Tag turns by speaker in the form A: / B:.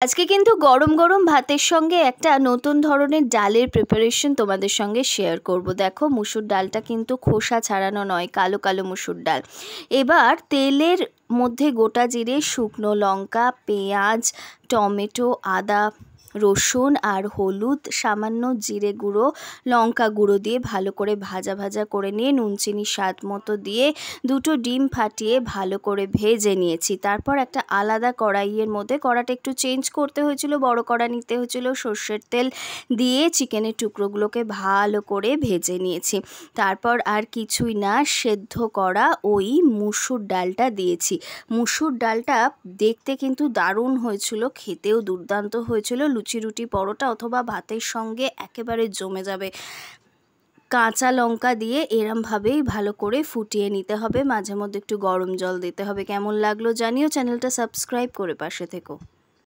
A: আজকে কিন্তু গরম গরম ভাতের সঙ্গে একটা নতুন ধরনের ডালের প্রিপারেশন তোমাদের সঙ্গে শেয়ার করব। দেখো, মুসুর ডালটা কিন্তু খোসা ছাড়ানো নয়, কালো কালো মুসুর ডাল। এবার তেলের মধ্যে গোটা জিরে, শুকনো লঙ্কা, পেঁয়াজ, টমেটো, আদা, রসুন আর হলুদ, সামান্য জিরে গুঁড়ো, লঙ্কা গুঁড়ো দিয়ে ভালো করে ভাজা ভাজা করে নিয়ে নুন চিনি স্বাদ মতো দিয়ে দুটো ডিম ফাটিয়ে ভালো করে ভেজে নিয়েছি। তারপর একটা আলাদা কড়াইয়ের মধ্যে, কড়াটা একটু চেঞ্জ করতে হয়েছিল, বড় কড়া নিতে হয়েছিল, সর্ষের তেল দিয়ে চিকেনের টুকরোগুলোকে ভালো করে ভেজে নিয়েছি। তারপর আর কিছুই না, সেদ্ধ করা ওই মুসুর ডালটা দিয়েছি। মুসুর ডালটা দেখতে কিন্তু দারুণ হয়েছিল, খেতেও দুর্দান্ত হয়েছিল। লুচি, রুটি, পরোটা অথবা ভাতের সঙ্গে একেবারে জমে যাবে। কাঁচা লঙ্কা দিয়ে এরমভাবেই ভালো করে ফুটিয়ে নিতে হবে, মাঝে মধ্যে একটু গরম জল দিতে হবে। কেমন লাগলো জানিও, চ্যানেলটা সাবস্ক্রাইব করে পাশে থেকো।